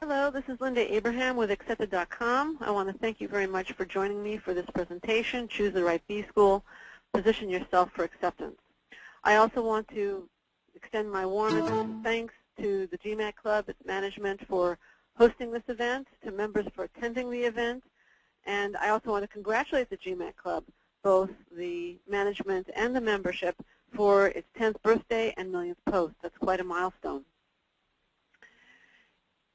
Hello, this is Linda Abraham with Accepted.com. I want to thank you very much for joining me for this presentation, Choose the Right B School, Position Yourself for Acceptance. I also want to extend my warmest thanks to the GMAT Club, its management, for hosting this event, to members for attending the event, and I also want to congratulate the GMAT Club, both the management and the membership, for its 10th birthday and millionth post. That's quite a milestone.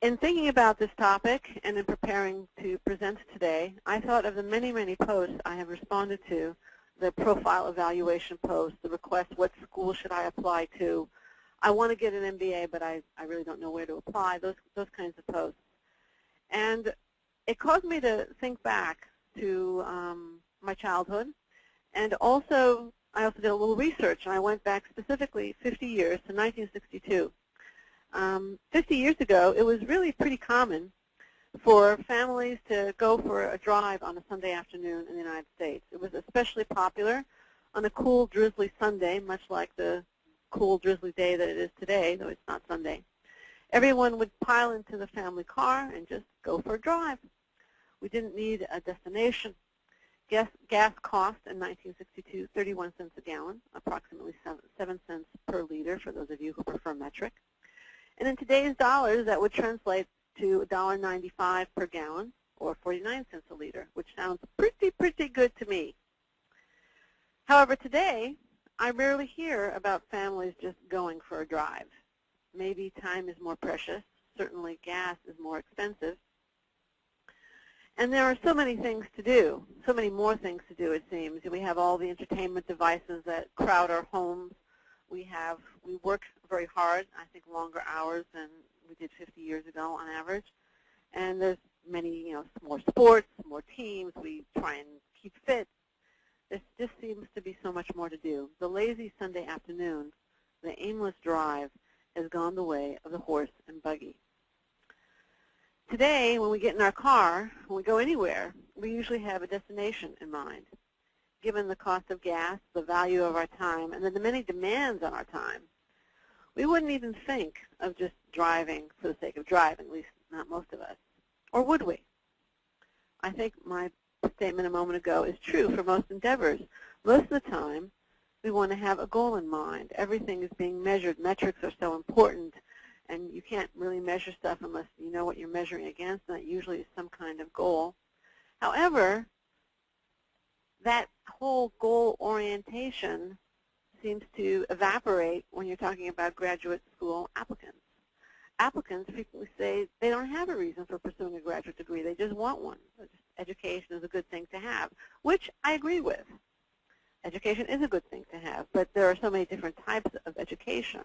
In thinking about this topic and in preparing to present today, I thought of the many, many posts I have responded to, the profile evaluation posts, the request, what school should I apply to? I want to get an MBA, but I really don't know where to apply, those kinds of posts. And it caused me to think back to my childhood, and I also did a little research, and I went back specifically 50 years to 1962. 50 years ago, it was really pretty common for families to go for a drive on a Sunday afternoon in the United States. It was especially popular on a cool, drizzly Sunday, much like the cool, drizzly day that it is today, though it's not Sunday. Everyone would pile into the family car and just go for a drive. We didn't need a destination. Gas cost in 1962 31 cents a gallon, approximately 7 cents per liter for those of you who prefer metric. And in today's dollars, that would translate to $1.95 per gallon, or 49 cents a liter, which sounds pretty good to me. However, today, I rarely hear about families just going for a drive. Maybe time is more precious. Certainly gas is more expensive. And there are so many things to do, so many more things to do, it seems. We have all the entertainment devices that crowd our homes. We work very hard, I think longer hours than we did 50 years ago on average. And there's many, more sports, more teams. We try and keep fit. There just seems to be so much more to do. The lazy Sunday afternoon, the aimless drive, has gone the way of the horse and buggy. Today, when we get in our car, when we go anywhere, we usually have a destination in mind. Given the cost of gas, the value of our time, and the many demands on our time, we wouldn't even think of just driving for the sake of driving, at least not most of us. Or would we? I think my statement a moment ago is true for most endeavors. Most of the time, we want to have a goal in mind. Everything is being measured. Metrics are so important, and you can't really measure stuff unless you know what you're measuring against, and that usually is some kind of goal. However, that whole goal orientation seems to evaporate when you're talking about graduate school applicants. Applicants frequently say they don't have a reason for pursuing a graduate degree. They just want one. Education is a good thing to have, which I agree with. Education is a good thing to have, but there are so many different types of education.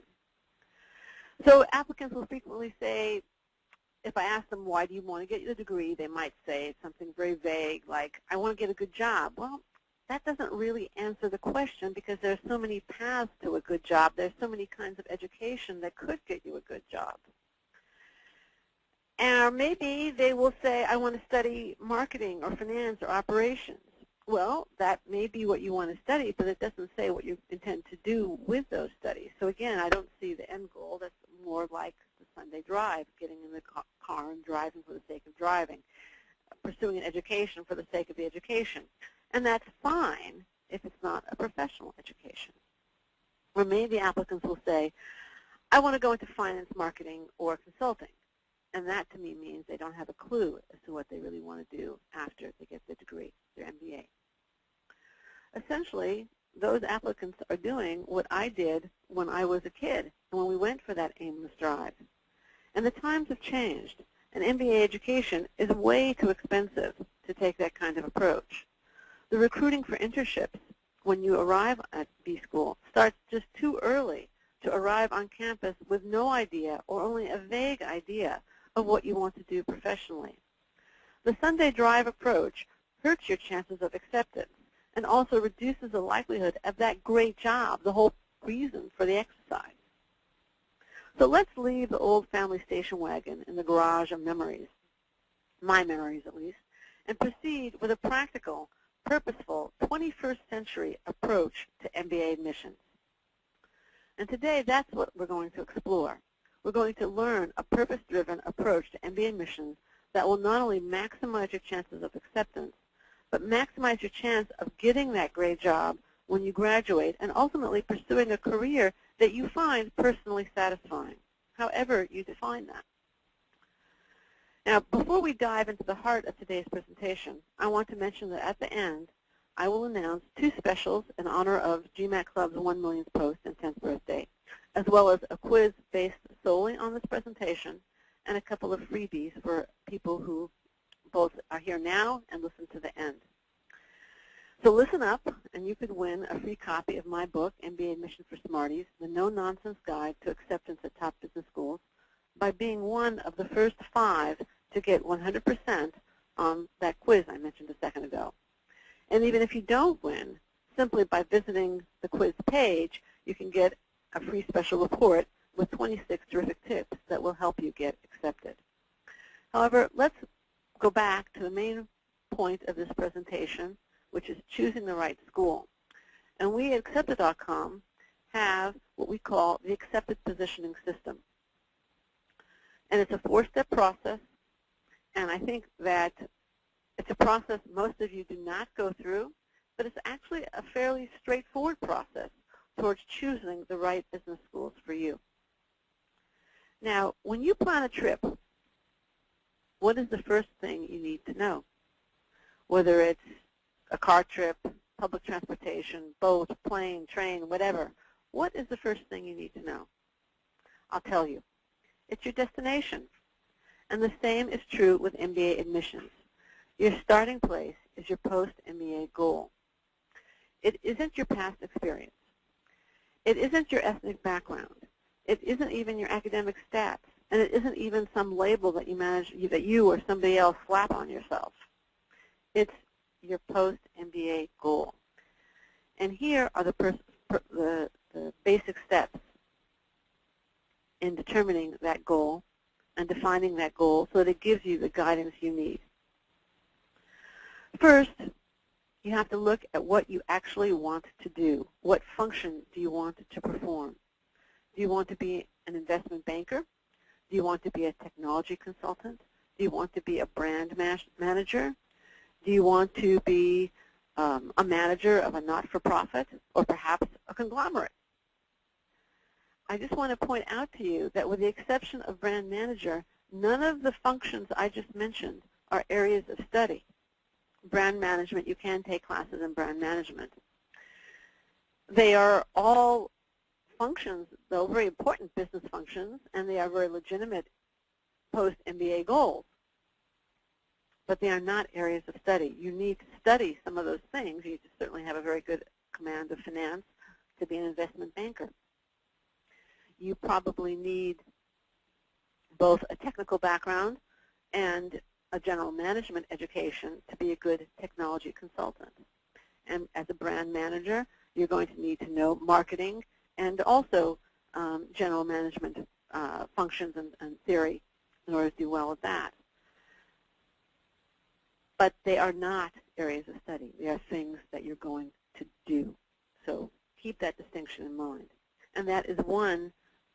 So applicants will frequently say, if I ask them, why do you want to get the degree, they might say something very vague, like, I want to get a good job. Well, that doesn't really answer the question, because there's so many paths to a good job. There's so many kinds of education that could get you a good job. And maybe they will say, I want to study marketing or finance or operations. Well, that may be what you want to study, but it doesn't say what you intend to do with those studies. So again, I don't see the end goal. That's more like the Sunday drive, getting in the car and driving for the sake of driving, pursuing an education for the sake of the education. And that's fine if it's not a professional education. Or maybe applicants will say, I want to go into finance, marketing, or consulting. And that to me means they don't have a clue as to what they really want to do after they get their degree, their MBA. Essentially, those applicants are doing what I did when I was a kid and when we went for that aimless drive. And the times have changed. An MBA education is way too expensive to take that kind of approach. The recruiting for internships when you arrive at B school starts just too early to arrive on campus with no idea or only a vague idea of what you want to do professionally. The Sunday drive approach hurts your chances of acceptance and also reduces the likelihood of that great job, the whole reason for the exercise. So let's leave the old family station wagon in the garage of memories, my memories at least, and proceed with a practical, purposeful, 21st century approach to MBA admissions. And today, that's what we're going to explore. we're going to learn a purpose-driven approach to MBA admissions that will not only maximize your chances of acceptance, but maximize your chance of getting that great job when you graduate and ultimately pursuing a career that you find personally satisfying, however you define that. Now, before we dive into the heart of today's presentation, I want to mention that at the end, I will announce 2 specials in honor of GMAT Club's 1 millionth post and 10th birthday, as well as a quiz based solely on this presentation and a couple of freebies for people who both are here now and listen to the end. So listen up, and you could win a free copy of my book, MBA Admission for Smarties, the No-Nonsense Guide to Acceptance at Top Business Schools, by being one of the first 5 to get 100% on that quiz I mentioned a second ago. And even if you don't win, simply by visiting the quiz page, you can get a free special report with 26 terrific tips that will help you get accepted. However, let's go back to the main point of this presentation, which is choosing the right school. And we at Accepted.com have what we call the Accepted Positioning System. And it's a 4-step process, and I think that it's a process most of you do not go through, but it's actually a fairly straightforward process towards choosing the right business schools for you. Now, when you plan a trip, what is the first thing you need to know? Whether it's a car trip, public transportation, boat, plane, train, whatever, what is the first thing you need to know? I'll tell you. It's your destination. And the same is true with MBA admissions. Your starting place is your post-MBA goal. It isn't your past experience. It isn't your ethnic background. It isn't even your academic stats. And it isn't even some label that you or somebody else slap on yourself. It's your post-MBA goal. And here are the basic steps in determining that goal and defining that goal so that it gives you the guidance you need. First, you have to look at what you actually want to do. What function do you want to perform? Do you want to be an investment banker? Do you want to be a technology consultant? Do you want to be a brand manager? Do you want to be a manager of a not-for-profit or perhaps a conglomerate? I just want to point out to you that with the exception of brand manager, none of the functions I just mentioned are areas of study. Brand management, you can take classes in brand management. They are all functions, though very important business functions, and they are very legitimate post-MBA goals. But they are not areas of study. You need to study some of those things. You need to certainly have a very good command of finance to be an investment banker. You probably need both a technical background and a general management education to be a good technology consultant. And as a brand manager, you're going to need to know marketing and also general management functions and theory in order to do well at that. But they are not areas of study. They are things that you're going to do. So keep that distinction in mind. And that is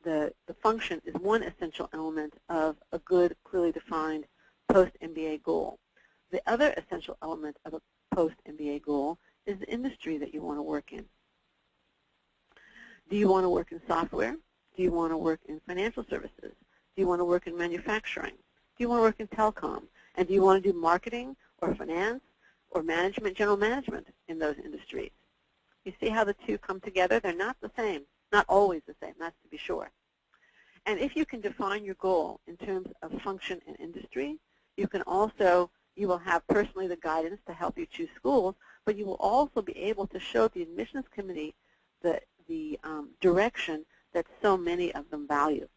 the function is one essential element of a good, clearly defined post-MBA goal. The other essential element of a post-MBA goal is the industry that you want to work in. Do you want to work in software? Do you want to work in financial services? Do you want to work in manufacturing? Do you want to work in telecom? And do you want to do marketing or finance or management, general management in those industries? You see how the two come together? They're not the same, not always the same, that's to be sure. And if you can define your goal in terms of function and industry, you will have personally the guidance to help you choose schools, but you will also be able to show the admissions committee the direction that so many of them value.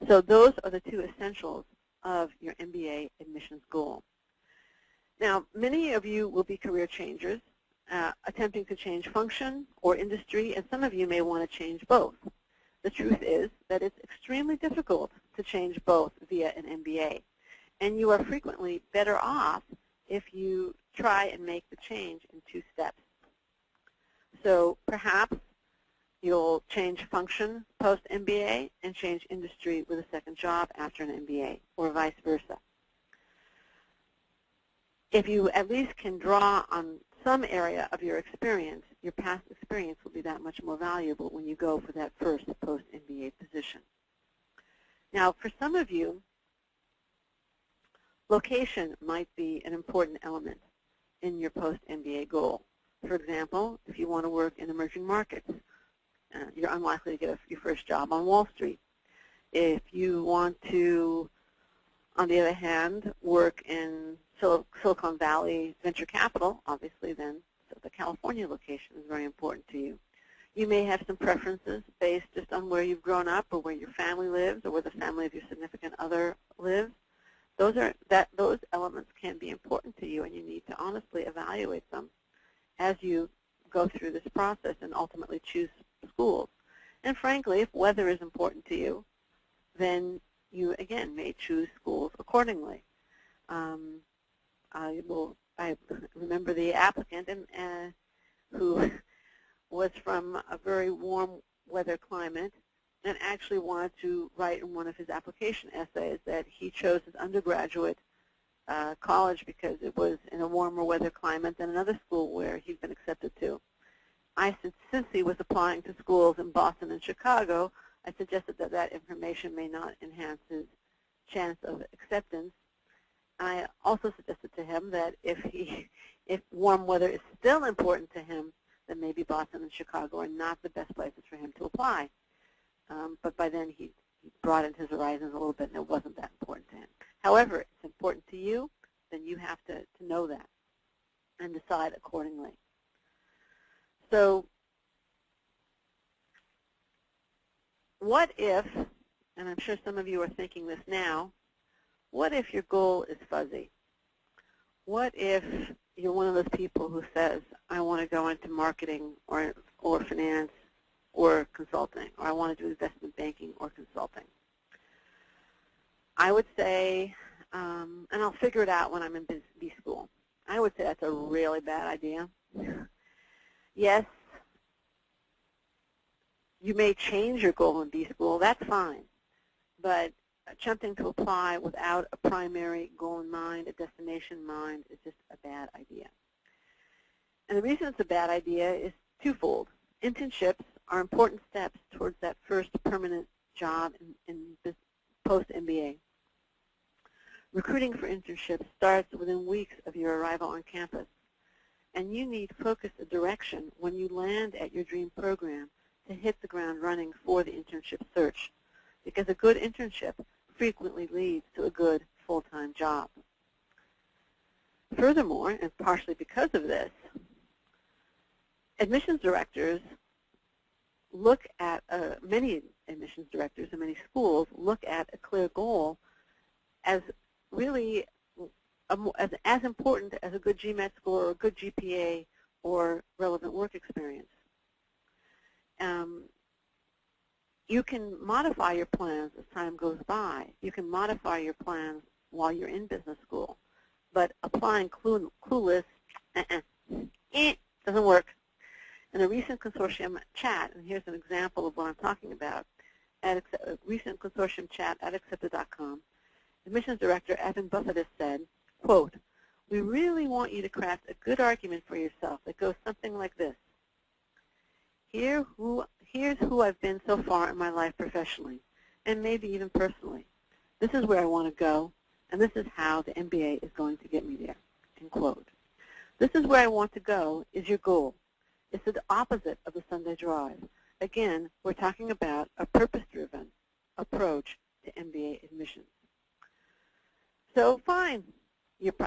So those are the 2 essentials of your MBA admissions goal. Now, many of you will be career changers, attempting to change function or industry, and some of you may want to change both. The truth is that it's extremely difficult to change both via an MBA, and you are frequently better off if you try and make the change in 2 steps. So perhaps You'll change function post-MBA and change industry with a second job after an MBA, or vice versa. If you at least can draw on some area of your experience, your past experience will be that much more valuable when you go for that first post-MBA position. Now, for some of you, location might be an important element in your post-MBA goal. For example, if you want to work in emerging markets, you're unlikely to get your first job on Wall Street. If you want to, on the other hand, work in Silicon Valley venture capital, obviously then the California location is very important to you. You may have some preferences based just on where you've grown up or where your family lives or where the family of your significant other lives. Those elements can be important to you, and you need to honestly evaluate them as you go through this process and ultimately choose schools. And frankly, if weather is important to you, then you, again, may choose schools accordingly. I remember the applicant who was from a very warm weather climate and actually wanted to write in one of his application essays that he chose his undergraduate college because it was in a warmer weather climate than another school where he'd been accepted to. I said, since he was applying to schools in Boston and Chicago, I suggested that that information may not enhance his chance of acceptance. I also suggested to him that if warm weather is still important to him, then maybe Boston and Chicago are not the best places for him to apply. But by then he broadened his horizons a little bit, and it wasn't that important to him. However, it's important to you, then you have to know that and decide accordingly. So what if, and I'm sure some of you are thinking this now, what if your goal is fuzzy? What if you're one of those people who says, I want to go into marketing or finance or consulting, or I want to do investment banking or consulting? I would say, and I'll figure it out when I'm in B school, I would say that's a really bad idea. Yes, you may change your goal in B school, that's fine, but attempting to apply without a primary goal in mind, a destination in mind, is just a bad idea. And the reason it's a bad idea is twofold. Internships are important steps towards that first permanent job in post-MBA. Recruiting for internships starts within weeks of your arrival on campus, and you need focused direction when you land at your dream program to hit the ground running for the internship search, because a good internship frequently leads to a good full-time job. Furthermore, and partially because of this, admissions directors look at, many admissions directors in many schools look at a clear goal as really as important as a good GMAT score or a good GPA or relevant work experience. You can modify your plans as time goes by. You can modify your plans while you're in business school. But applying clueless, doesn't work. In a recent consortium chat, and here's an example of what I'm talking about, at a recent consortium chat at accepted.com, admissions director Evan Buffett said, quote, "We really want you to craft a good argument for yourself that goes something like this. Here's who I've been so far in my life professionally, and maybe even personally. This is where I want to go, and this is how the MBA is going to get me there," end quote. This is where I want to go is your goal. It's the opposite of the Sunday drive. Again, we're talking about a purpose-driven approach to MBA admissions. So fine.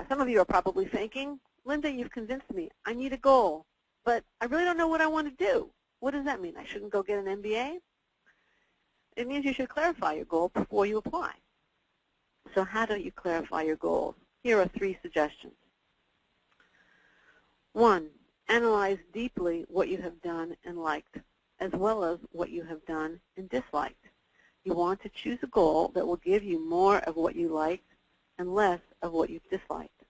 Some of you are probably thinking, Linda, you've convinced me. I need a goal, but I really don't know what I want to do. What does that mean? I shouldn't go get an MBA? It means you should clarify your goal before you apply. So how do you clarify your goals? Here are 3 suggestions. 1, analyze deeply what you have done and liked, as well as what you have done and disliked. You want to choose a goal that will give you more of what you liked and less of what you've disliked.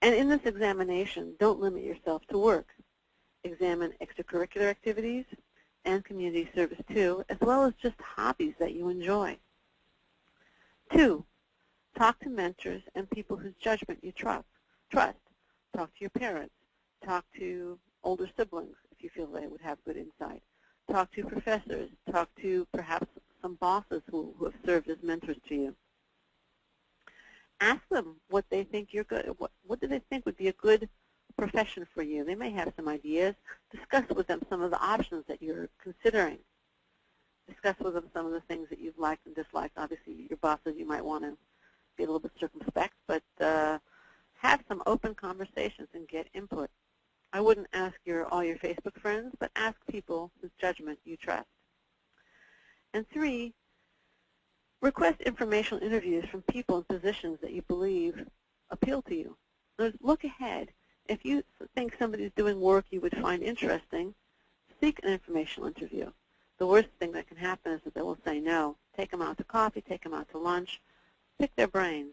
And in this examination, don't limit yourself to work. Examine extracurricular activities, and community service too, as well as just hobbies that you enjoy. 2, talk to mentors and people whose judgment you trust. Talk to your parents. Talk to older siblings if you feel they would have good insight. Talk to professors. Talk to perhaps some bosses who have served as mentors to you. Ask them what they think you're good. What do they think would be a good profession for you? They may have some ideas. Discuss with them some of the options that you're considering. Discuss with them some of the things that you've liked and disliked. Obviously, your bosses, you might want to be a little bit circumspect, but have some open conversations and get input. I wouldn't ask all your Facebook friends, but ask people whose judgment you trust. And 3, request informational interviews from people in positions that you believe appeal to you. Look ahead. If you think somebody's doing work you would find interesting, seek an informational interview. The worst thing that can happen is that they will say no. Take them out to coffee, take them out to lunch, pick their brains.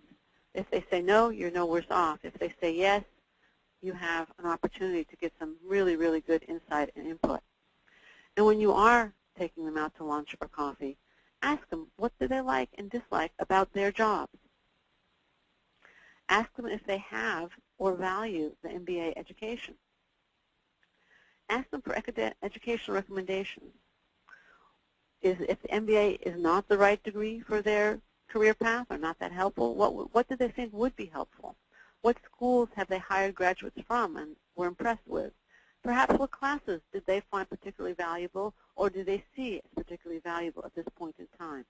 If they say no, you're no worse off. If they say yes, you have an opportunity to get some really, really good insight and input. And when you are taking them out to lunch or coffee, ask them what do they like and dislike about their jobs. Ask them if they have or value the MBA education. Ask them for educational recommendations. If the MBA is not the right degree for their career path or not that helpful, what do they think would be helpful? What schools have they hired graduates from and were impressed with? Perhaps what classes did they find particularly valuable or do they see as particularly valuable at this point in time?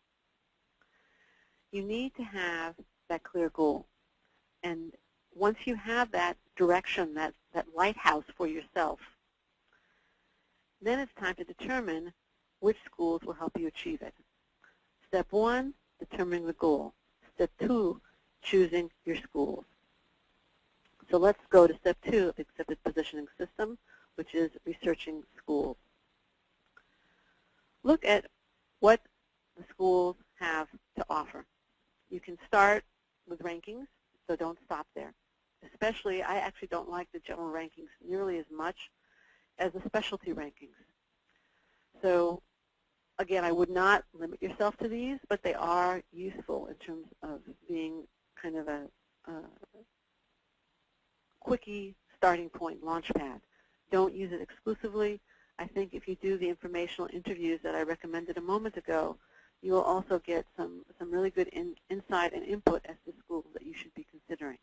You need to have that clear goal. And once you have that direction, that lighthouse for yourself, then it's time to determine which schools will help you achieve it. Step 1, determining the goal. Step 2, choosing your schools. So let's go to step 2 of the accepted positioning system, which is researching schools. Look at what the schools have to offer. You can start with rankings, so don't stop there. Especially, I actually don't like the general rankings nearly as much as the specialty rankings. So again, I would not limit yourself to these, but they are useful in terms of being kind of a quickie starting point, launch pad. Don't use it exclusively. I think if you do the informational interviews that I recommended a moment ago, you will also get some really good insight and input as to schools that you should be considering.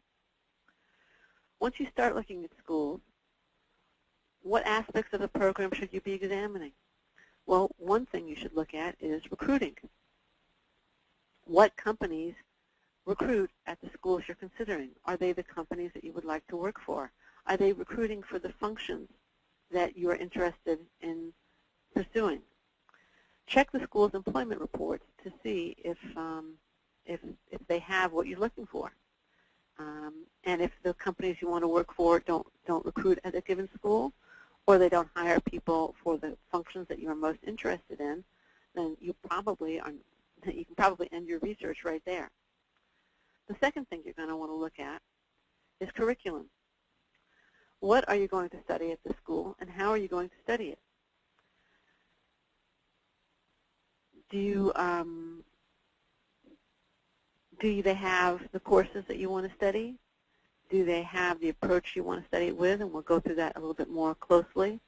Once you start looking at schools, what aspects of the program should you be examining? Well, one thing you should look at is recruiting. What companies recruit at the schools you're considering? Are they the companies that you would like to work for? Are they recruiting for the functions that you are interested in pursuing? Check the school's employment reports to see if they have what you're looking for. And if the companies you want to work for don't recruit at a given school, or they don't hire people for the functions that you are most interested in, then you can probably end your research right there. The second thing you're going to want to look at is curriculum. What are you going to study at the school, and how are you going to study it? Do they have the courses that you want to study? Do they have the approach you want to study it with? And we'll go through that a little bit more closely.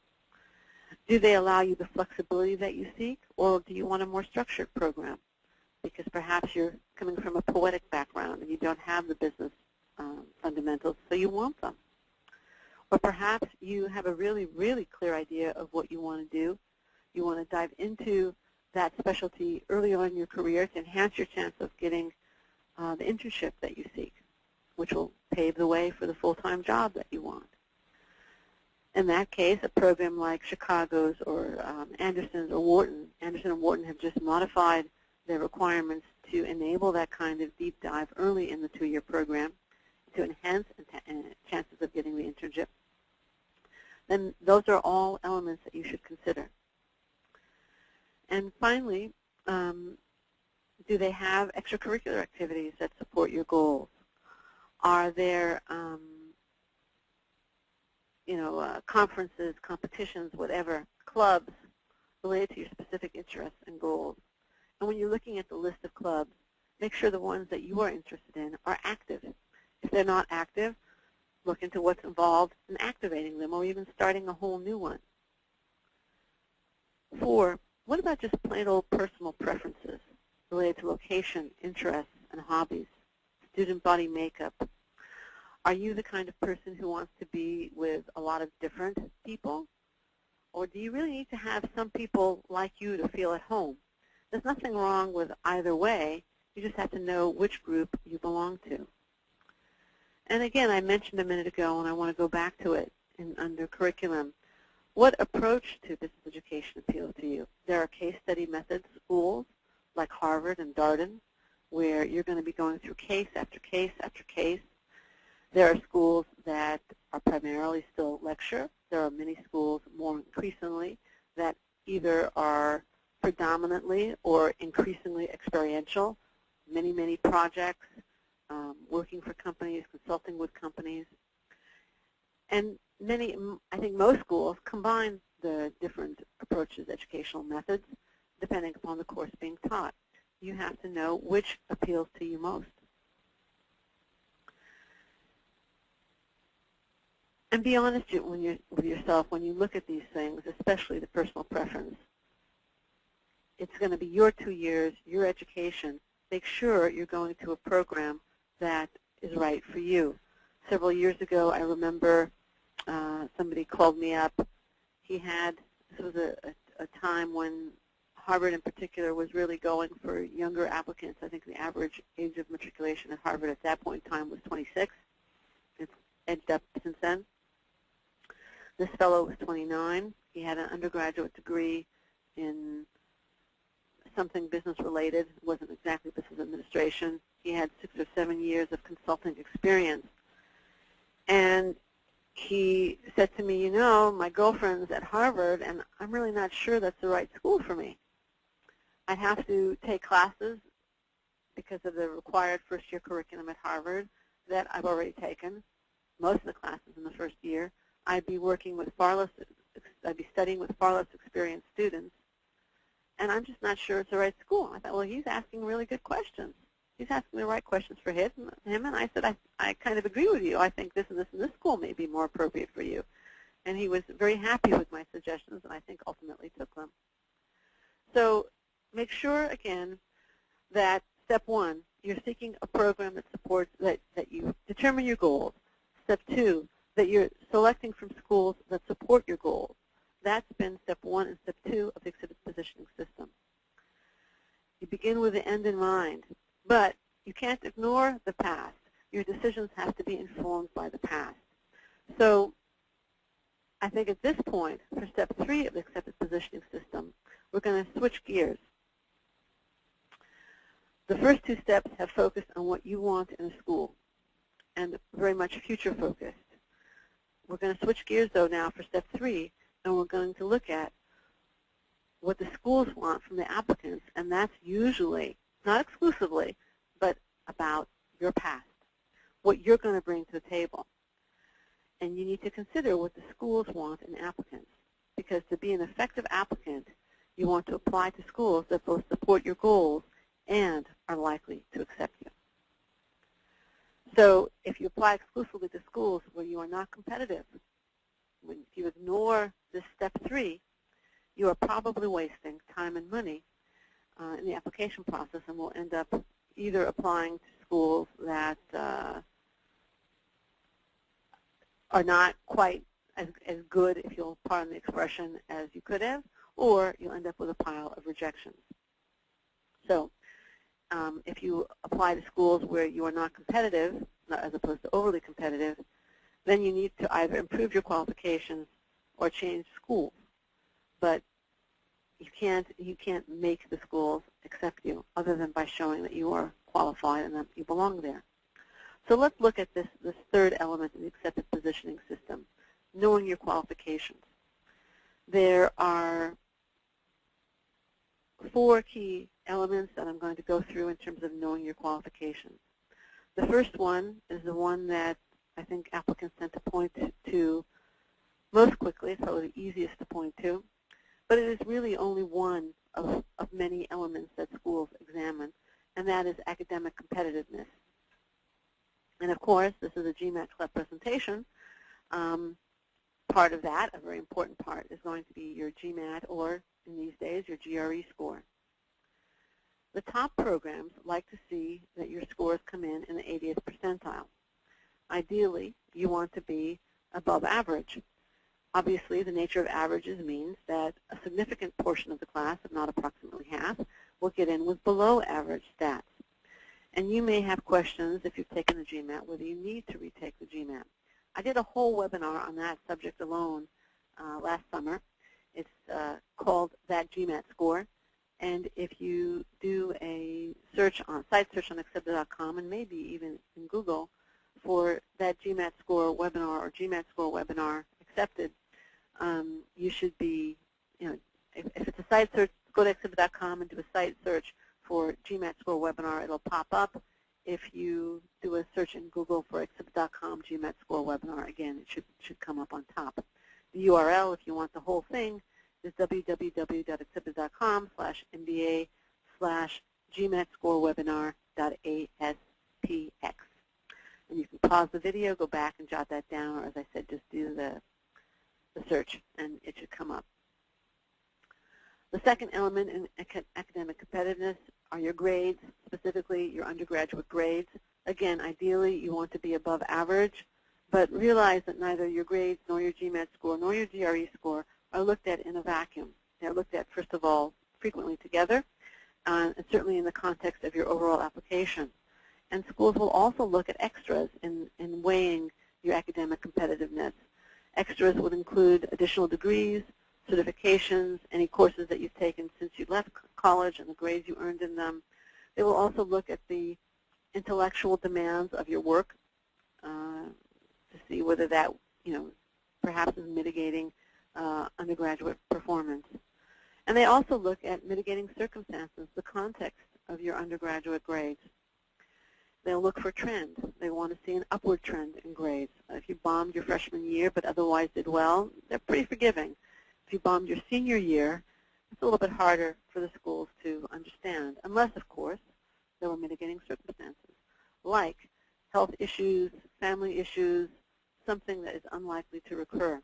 Do they allow you the flexibility that you seek, or do you want a more structured program? Because perhaps you're coming from a poetic background and you don't have the business fundamentals, so you want them. Or perhaps you have a really, really clear idea of what you want to do. You want to dive into that specialty early on in your career to enhance your chance of getting the internship that you seek, which will pave the way for the full-time job that you want. In that case, a program like Chicago's or Anderson's or Wharton, Anderson and Wharton have just modified their requirements to enable that kind of deep dive early in the 2-year program to enhance chances of getting the internship. Then those are all elements that you should consider. And finally, do they have extracurricular activities that support your goals? Are there conferences, competitions, whatever, clubs related to your specific interests and goals. And when you're looking at the list of clubs, make sure the ones that you are interested in are active. If they're not active, look into what's involved in activating them or even starting a whole new one. 4, what about just plain old personal preferences related to location, interests, and hobbies, student body makeup? Are you the kind of person who wants to be with a lot of different people? Or do you really need to have some people like you to feel at home? There's nothing wrong with either way. You just have to know which group you belong to. And again, I mentioned a minute ago, and I want to go back to it under curriculum. What approach to business education appeals to you? There are case study method schools like Harvard and Darden, where you're going to be going through case after case after case. There are schools that are primarily still lecture. There are many schools more increasingly that either are predominantly or increasingly experiential, many projects, working for companies, consulting with companies. And many, I think most schools combine the different approaches, educational methods, depending upon the course being taught. You have to know which appeals to you most. And be honest with yourself when you look at these things, especially the personal preference. It's going to be your 2 years, your education. Make sure you're going to a program that is right for you. Several years ago, I remember somebody called me up. This was a time when Harvard in particular was really going for younger applicants. I think the average age of matriculation at Harvard at that point in time was 26. It's edged up since then. This fellow was 29. He had an undergraduate degree in something business-related. It wasn't exactly business administration. He had 6 or 7 years of consulting experience. And he said to me, you know, my girlfriend's at Harvard, and I'm really not sure that's the right school for me. I'd have to take classes because of the required first-year curriculum at Harvard that I've already taken, most of the classes in the first year. I'd be studying with far less experienced students, and I'm just not sure it's the right school. I thought, well, he's asking really good questions. He's asking the right questions for him, and I said, I kind of agree with you. I think this and this and this school may be more appropriate for you. And he was very happy with my suggestions, and I think ultimately took them. So make sure, again, that step 1, you're seeking a program that supports, that you determine your goals. Step 2, that you're selecting from schools that support your goals. That's been step 1 and step 2 of the exhibit positioning system. You begin with the end in mind, but you can't ignore the past. Your decisions have to be informed by the past. So I think at this point, for step 3 of the accepted positioning system, we're going to switch gears. The first 2 steps have focused on what you want in a school and very much future focused. We're going to switch gears, though, now for step 3, and we're going to look at what the schools want from the applicants, and that's usually, not exclusively, but about your past, what you're going to bring to the table. And you need to consider what the schools want in applicants, because to be an effective applicant, you want to apply to schools that both support your goals and are likely to accept you. So if you apply exclusively to schools where you are not competitive, if you ignore this step 3, you are probably wasting time and money in the application process, and will end up either applying to schools that are not quite as good, if you'll pardon the expression, as you could have, or you'll end up with a pile of rejections. So if you apply to schools where you are not competitive, as opposed to overly competitive, then you need to either improve your qualifications or change schools. But you can't make the schools accept you other than by showing that you are qualified and that you belong there. So let's look at this third element in the accepted positioning system, knowing your qualifications. There are 4 key elements that I'm going to go through in terms of knowing your qualifications. The first one is the one that I think applicants tend to point to most quickly. It's probably the easiest to point to. but it is really only one of many elements that schools examine, and that is academic competitiveness. And of course, this is a GMAT club presentation. Part of that, a very important part, is going to be your GMAT, or in these days, your GRE score. The top programs like to see that your scores come in the 80th percentile. Ideally, you want to be above average. Obviously, the nature of averages means that a significant portion of the class, if not approximately half, will get in with below average stats. And you may have questions, if you've taken the GMAT, whether you need to retake the GMAT. I did a whole webinar on that subject alone last summer. It's called That GMAT Score. And if you do a search on site search on accepted.com, and maybe even in Google for That GMAT Score webinar or GMAT Score webinar accepted, you should be, if it's a site search, go to accepted.com and do a site search for GMAT Score webinar. It'll pop up. If you do a search in Google for accepted.com GMAT Score webinar, again, it should come up on top. The URL, if you want the whole thing, is www.accepted.com/mba/GMAT-score-webinar.aspx. And you can pause the video, go back and jot that down, or as I said, just do the search, and it should come up. The second element in academic competitiveness are your grades, specifically your undergraduate grades. Again, ideally, you want to be above average, but realize that neither your grades nor your GMAT score nor your GRE score are looked at in a vacuum. They're looked at, first of all, frequently together, and certainly in the context of your overall application. And schools will also look at extras in weighing your academic competitiveness. Extras would include additional degrees, certifications, any courses that you've taken since you left college and the grades you earned in them. They will also look at the intellectual demands of your work to see whether that, perhaps is mitigating undergraduate performance. And they also look at mitigating circumstances, the context of your undergraduate grades. They'll look for trend. They want to see an upward trend in grades. If you bombed your freshman year but otherwise did well, they're pretty forgiving. If you bombed your senior year, it's a little bit harder for the schools to understand, unless, of course, there were mitigating circumstances, like health issues, family issues, something that is unlikely to recur.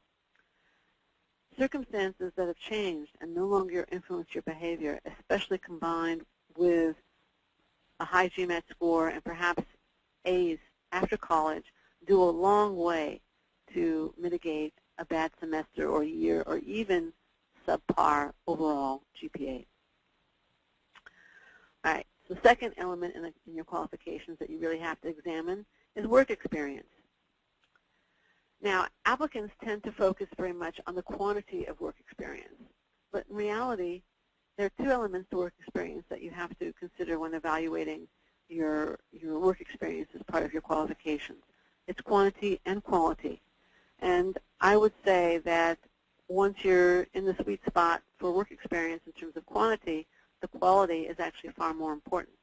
Circumstances that have changed and no longer influence your behavior, especially combined with a high GMAT score and perhaps A's after college, do a long way to mitigate a bad semester or year or even subpar overall GPA. All right, so the second element in your qualifications that you really have to examine is work experience. Now, applicants tend to focus very much on the quantity of work experience, but in reality, there are two elements to work experience that you have to consider when evaluating your work experience as part of your qualifications. It's quantity and quality. And I would say that once you're in the sweet spot for work experience in terms of quantity, the quality is actually far more important.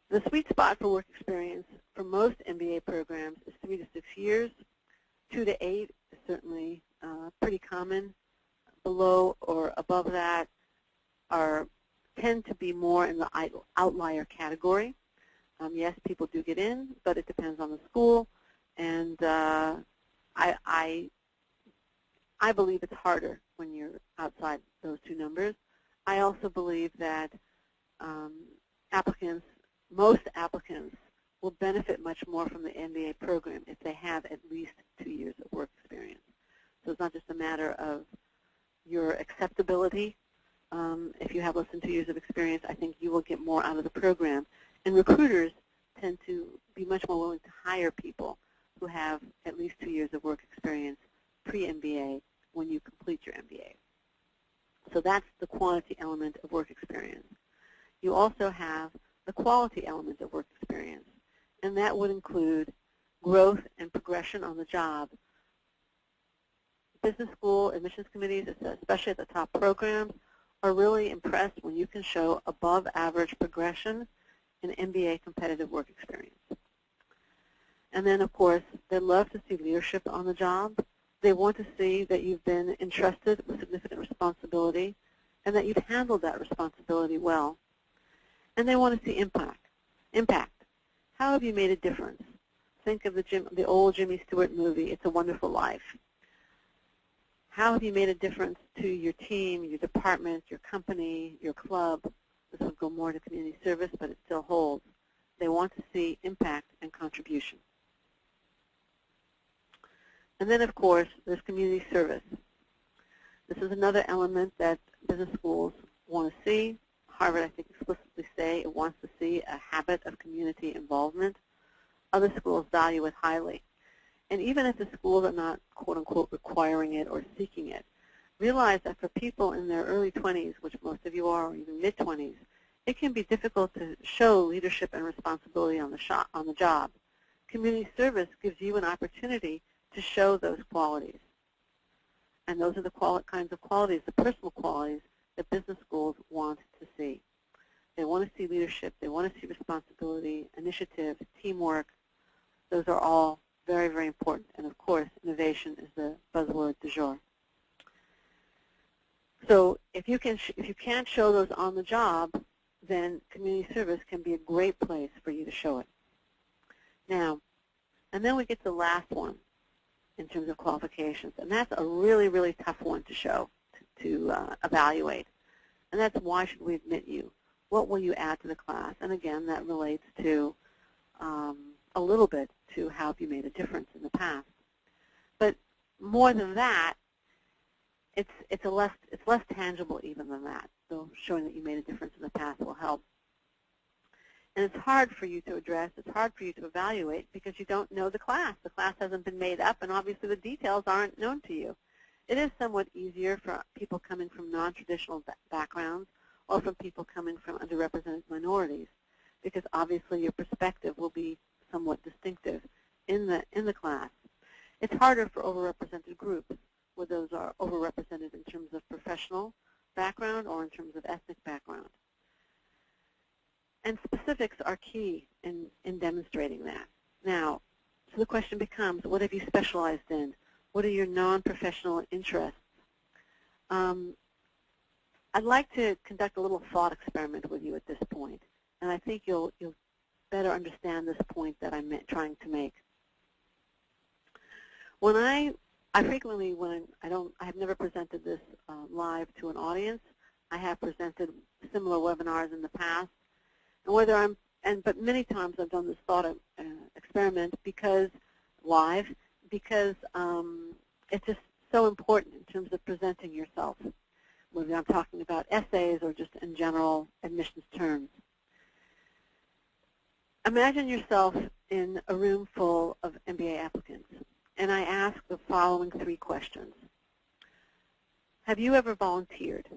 The sweet spot for work experience for most MBA programs is 3 to 6 years. 2 to 8 is certainly pretty common. Below or above that tend to be more in the outlier category. Yes, people do get in, but it depends on the school. And I believe it's harder when you're outside those two numbers. I also believe that most applicants will benefit much more from the MBA program if they have at least 2 years of work experience. So it's not just a matter of your acceptability. If you have less than 2 years of experience, I think you will get more out of the program. And recruiters tend to be much more willing to hire people who have at least 2 years of work experience pre-MBA when you complete your MBA. So that's the quantity element of work experience. You also have the quality element of work experience, and that would include growth and progression on the job. Business school admissions committees, especially at the top programs, are really impressed when you can show above average progression in MBA competitive work experience. And then, of course, they love to see leadership on the job. They want to see that you've been entrusted with significant responsibility and that you've handled that responsibility well. And they want to see impact. How have you made a difference? Think of the old Jimmy Stewart movie, It's a Wonderful Life. How have you made a difference to your team, your department, your company, your club? This would go more to community service, but it still holds. They want to see impact and contribution. And then, of course, there's community service. This is another element that business schools want to see. Harvard, I think, explicitly say it wants to see a habit of community involvement. Other schools value it highly. And even if the schools are not, quote unquote, requiring it or seeking it, realize that for people in their early 20s, which most of you are, or even mid-20s, it can be difficult to show leadership and responsibility on the job. Community service gives you an opportunity to show those qualities. And those are the kinds of qualities, the personal qualities, that business schools want to see. They want to see leadership. They want to see responsibility, initiative, teamwork. Those are all very, very important. And, of course, innovation is the buzzword du jour. So if you can't show those on the job, then community service can be a great place for you to show it. Now, and then we get to the last one in terms of qualifications, and that's a really, really tough one to show, to evaluate. And that's, why should we admit you? What will you add to the class? And again, that relates to a little bit to how have you made a difference in the past. But more than that, it's less tangible even than that. So showing that you made a difference in the past will help. And it's hard for you to address, it's hard for you to evaluate because you don't know the class. The class hasn't been made up, and obviously the details aren't known to you. It is somewhat easier for people coming from non-traditional backgrounds or from people coming from underrepresented minorities, because obviously your perspective will be somewhat distinctive in the class. It's harder for overrepresented groups, where those are overrepresented in terms of professional background or in terms of ethnic background. And specifics are key in demonstrating that. Now, so the question becomes, what have you specialized in? What are your non-professional interests? I'd like to conduct a little thought experiment with you at this point, and I think you'll better understand this point that I'm trying to make. When I frequently, I have never presented this live to an audience. I have presented similar webinars in the past, and but many times I've done this thought experiment because it's just so important in terms of presenting yourself, whether I'm talking about essays or just in general admissions terms. Imagine yourself in a room full of MBA applicants, and I ask the following 3 questions. Have you ever volunteered?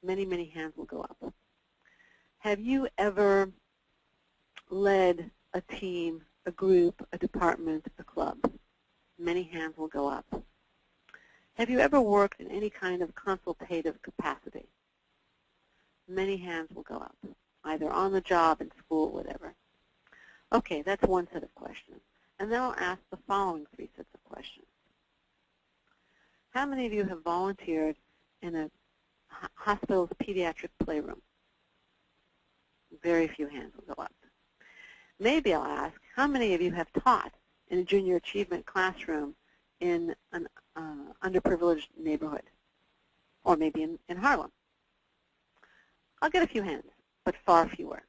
Many, many hands will go up. Have you ever led a team, a group, a department, a club? Many hands will go up. Have you ever worked in any kind of consultative capacity? Many hands will go up, either on the job, in school, whatever. Okay, that's one set of questions. And then I'll ask the following 3 sets of questions. How many of you have volunteered in a hospital's pediatric playroom? Very few hands will go up. Maybe I'll ask, how many of you have taught in a junior achievement classroom in an underprivileged neighborhood, or maybe in Harlem? I'll get a few hands, but far fewer.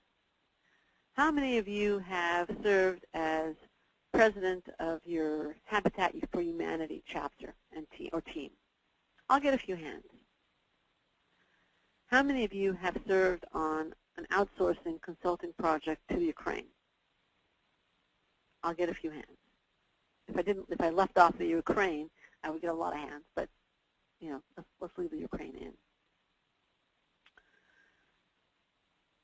How many of you have served as president of your Habitat for Humanity chapter or team? I'll get a few hands. How many of you have served on an outsourcing consulting project to Ukraine? I'll get a few hands. If I left off the Ukraine, I would get a lot of hands, but let's leave the Ukraine in.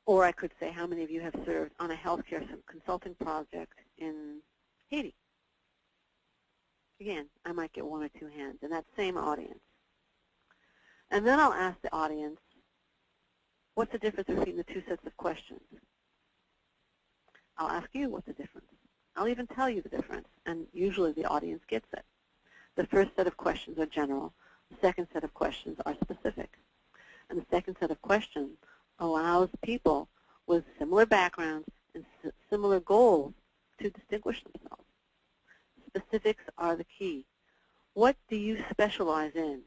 Or I could say, how many of you have served on a healthcare consulting project in Haiti? Again, I might get 1 or 2 hands in that same audience. And then I'll ask the audience, what's the difference between the 2 sets of questions? I'll ask you what's the difference. I'll even tell you the difference, and usually the audience gets it. The first set of questions are general. The second set of questions are specific. And the second set of questions allows people with similar backgrounds and similar goals to distinguish themselves. Specifics are the key. What do you specialize in?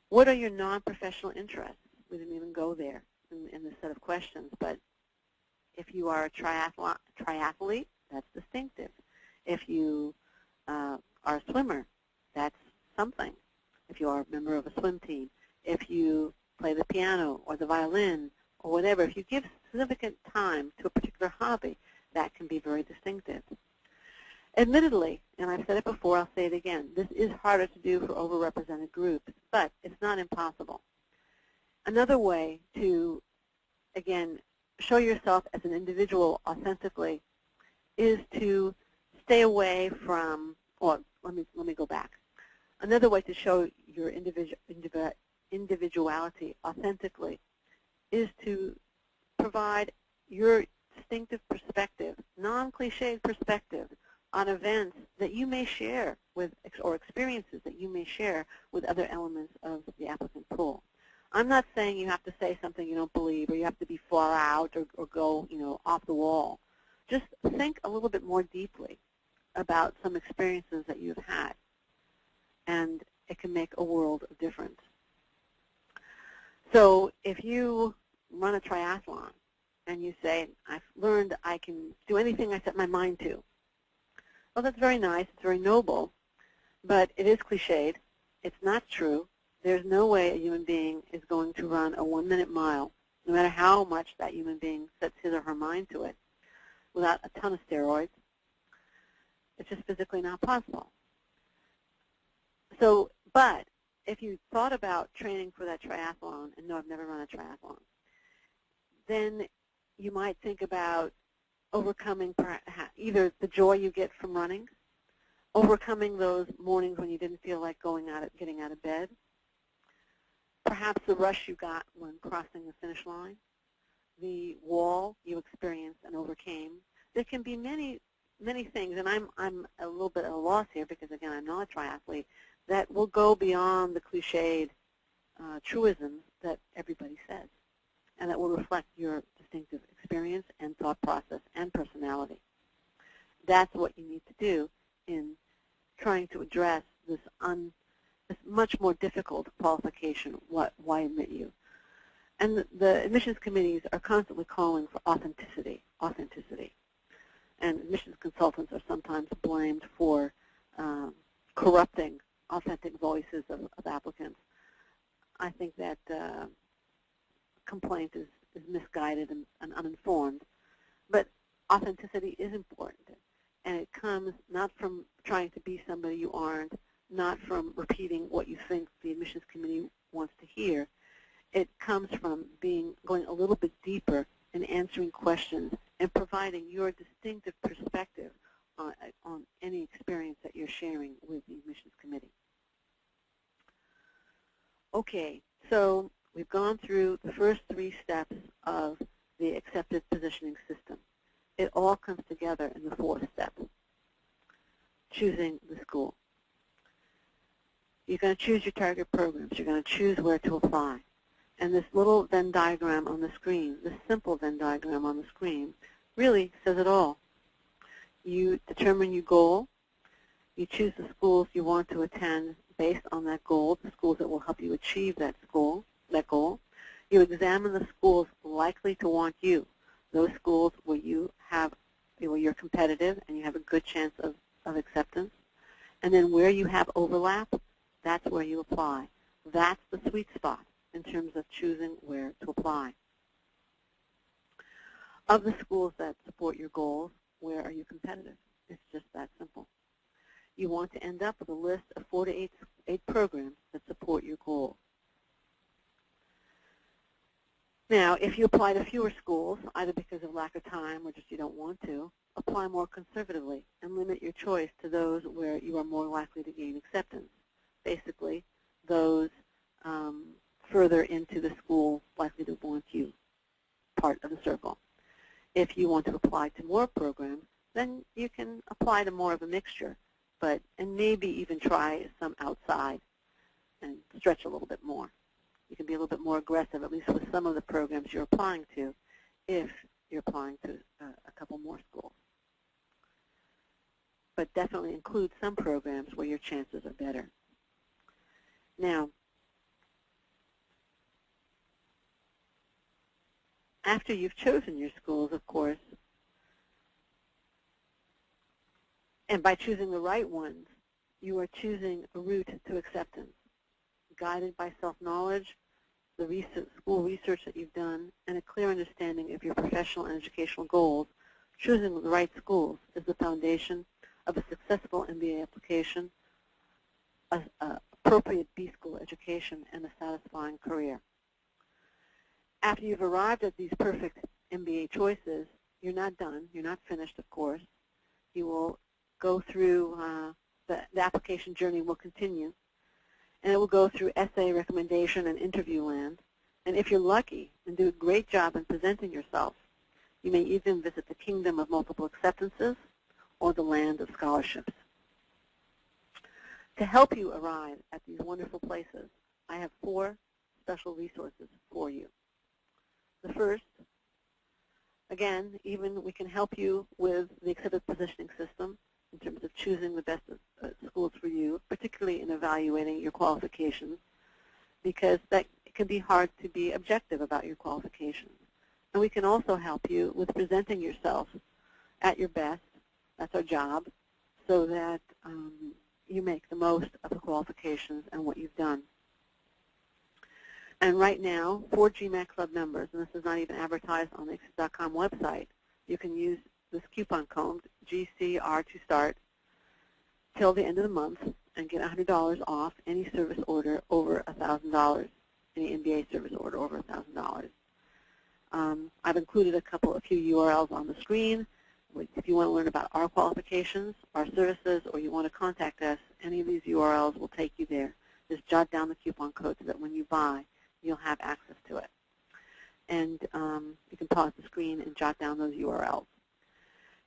What are your non-professional interests? We didn't even go there in this set of questions, but if you are a triathlete, that's distinctive. If you are a swimmer, that's something. If you are a member of a swim team, if you play the piano or the violin or whatever, if you give significant time to a particular hobby, that can be very distinctive. Admittedly, and I've said it before, I'll say it again, this is harder to do for overrepresented groups, but it's not impossible. Another way to, again, show yourself as an individual authentically is to stay away from, or let me go back. Another way to show your individuality authentically is to provide your distinctive perspective, non-cliched perspective on events that you may share with, or experiences that you may share with other elements of the applicant pool. I'm not saying you have to say something you don't believe, or you have to be far out, or go, off the wall. Just think a little bit more deeply about some experiences that you've had, and it can make a world of difference. So if you run a triathlon and you say, I've learned I can do anything I set my mind to, well, that's very nice. It's very noble, but it is cliched. It's not true. There's no way a human being is going to run a 1-minute mile, no matter how much that human being sets his or her mind to it, without a ton of steroids. It's just physically not possible. So, but if you thought about training for that triathlon, and no, I've never run a triathlon, then you might think about overcoming either the joy you get from running, overcoming those mornings when you didn't feel like getting out of bed, perhaps the rush you got when crossing the finish line, the wall you experienced and overcame. There can be many, many things, and I'm a little bit at a loss here because, again, I'm not a triathlete, that will go beyond the cliched truisms that everybody says, and that will reflect your distinctive experience and thought process and personality. That's what you need to do in trying to address this much more difficult qualification, why admit you. And the admissions committees are constantly calling for authenticity. And admissions consultants are sometimes blamed for corrupting authentic voices of applicants. I think that complaint is misguided and uninformed. But authenticity is important. And it comes not from trying to be somebody you aren't, not from repeating what you think the admissions committee wants to hear. It comes from going a little bit deeper in answering questions and providing your distinctive perspective on any experience that you're sharing with the admissions committee. Okay, so we've gone through the first 3 steps of the accepted positioning system. It all comes together in the 4th step, choosing the school. You're going to choose your target programs. You're going to choose where to apply. And this little Venn diagram on the screen, this simple Venn diagram on the screen, really says it all. You determine your goal. You choose the schools you want to attend based on that goal, the schools that will help you achieve that goal. You examine the schools likely to want you, those schools where you're competitive and you have a good chance of acceptance. And then where you have overlap, that's where you apply. That's the sweet spot in terms of choosing where to apply. Of the schools that support your goals, where are you competitive? It's just that simple. You want to end up with a list of 4 to 8 programs that support your goals. Now, if you apply to fewer schools, either because of lack of time or just you don't want to, apply more conservatively and limit your choice to those where you are more likely to gain acceptance. Basically, those further into the school likely to want you, part of the circle. If you want to apply to more programs, then you can apply to more of a mixture and maybe even try some outside and stretch a little bit more. You can be a little bit more aggressive, at least with some of the programs you're applying to, if you're applying to a couple more schools. But definitely include some programs where your chances are better. Now, after you've chosen your schools, of course, and by choosing the right ones, you are choosing a route to acceptance, guided by self-knowledge, the school research that you've done, and a clear understanding of your professional and educational goals. Choosing the right schools is the foundation of a successful MBA application, an appropriate B-school education, and a satisfying career. After you've arrived at these perfect MBA choices, you're not done. You're not finished, of course. You will go through, the application journey will continue, and it will go through essay, recommendation, and interview land. And if you're lucky and do a great job in presenting yourself, you may even visit the kingdom of multiple acceptances or the land of scholarships. To help you arrive at these wonderful places, I have 4 special resources for you. The first, again, even we can help you with the accepted positioning system in terms of choosing the best schools for you, particularly in evaluating your qualifications, because that it can be hard to be objective about your qualifications. And we can also help you with presenting yourself at your best. That's our job, so that you make the most of the qualifications and what you've done. And right now, for GMAT Club members, and this is not even advertised on the ACCESS.com website, you can use this coupon code, GCR to start, till the end of the month and get $100 off any service order over $1,000, any MBA service order over $1,000. I've included a few URLs on the screen. If you want to learn about our qualifications, our services, or you want to contact us, any of these URLs will take you there. Just jot down the coupon code so that when you buy, you'll have access to it. And you can pause the screen and jot down those URLs.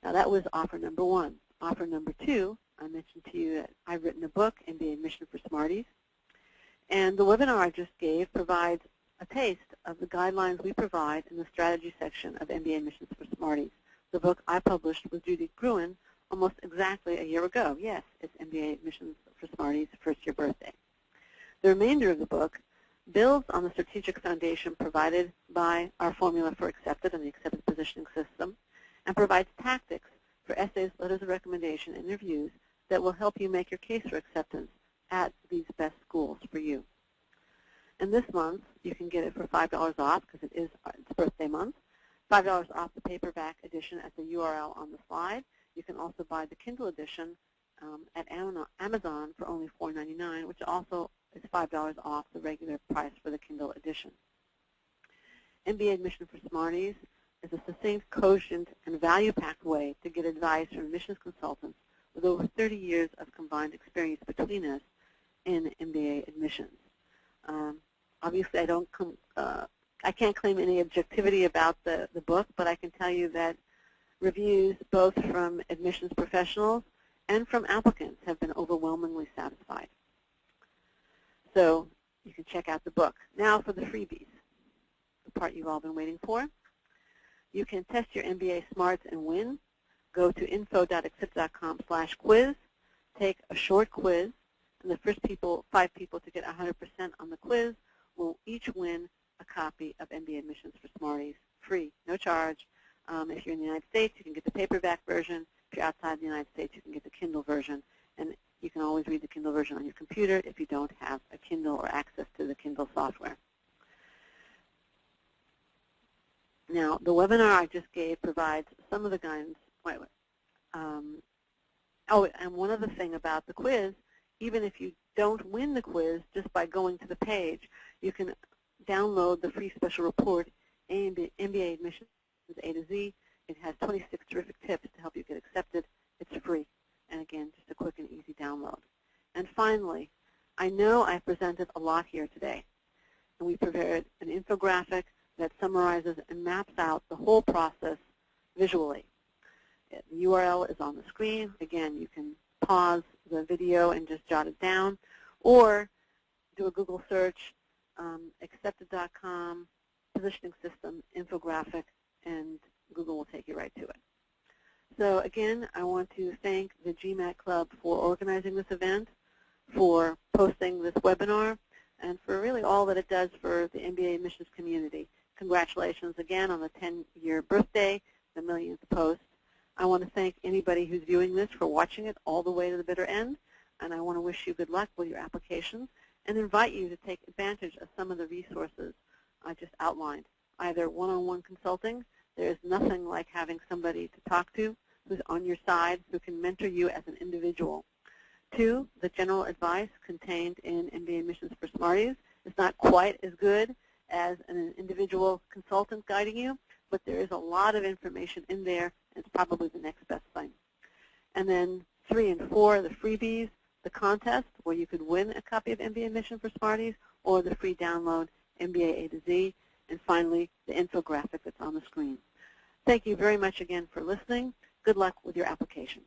Now that was offer number 1. Offer number 2, I mentioned to you that I've written a book, MBA Admission for Smarties. And the webinar I just gave provides a taste of the guidelines we provide in the strategy section of MBA Admissions for Smarties, the book I published with Judy Gruen almost exactly a year ago. Yes, it's MBA Admissions for Smarties' first-year birthday. The remainder of the book builds on the strategic foundation provided by our formula for accepted and the accepted positioning system, and provides tactics for essays, letters of recommendation, and interviews that will help you make your case for acceptance at these best schools for you. And this month, you can get it for $5 off because it's birthday month. $5 off the paperback edition at the URL on the slide. You can also buy the Kindle edition at Amazon for only $4.99, which also is $5 off the regular price for the Kindle edition. MBA Admission for Smarties is a succinct, cogent, and value-packed way to get advice from admissions consultants with over 30 years of combined experience between us in MBA admissions. Obviously, I can't claim any objectivity about the book, but I can tell you that reviews both from admissions professionals and from applicants have been overwhelmingly satisfied. So you can check out the book. Now for the freebies, the part you've all been waiting for. You can test your MBA smarts and win. Go to info.accept.com/quiz, take a short quiz, and the first 5 people to get 100% on the quiz will each win a copy of MBA Admissions for Smarties, free, no charge. If you're in the United States, you can get the paperback version. If you're outside the United States, you can get the Kindle version. And you can always read the Kindle version on your computer if you don't have a Kindle or access to the Kindle software. Now, the webinar I just gave provides some of the guidance. And one other thing about the quiz, even if you don't win the quiz, just by going to the page, you can download the free special report, MBA Admissions A to Z. It has 26 terrific tips to help you get accepted. It's free. And again, just a quick and easy download. And finally, I know I've presented a lot here today. And we prepared an infographic that summarizes and maps out the whole process visually. The URL is on the screen. Again, you can pause the video and just jot it down, or do a Google search, accepted.com, positioning system, infographic, and Google will take you right to it. So again, I want to thank the GMAT Club for organizing this event, for posting this webinar, and for really all that it does for the MBA admissions community. Congratulations again on the 10-year birthday, the millionth post. I want to thank anybody who's viewing this for watching it all the way to the bitter end, and I want to wish you good luck with your applications and invite you to take advantage of some of the resources I just outlined. Either one-on-one consulting. There's nothing like having somebody to talk to who's on your side, who can mentor you as an individual. 2, the general advice contained in MBA Admissions for Smarties is not quite as good as an individual consultant guiding you, but there is a lot of information in there, and it's probably the next best thing. And then 3 and 4, the freebies, the contest where you could win a copy of MBA Admissions for Smarties, or the free download MBA A to Z, and finally the infographic that's on the screen. Thank you very much again for listening. Good luck with your application.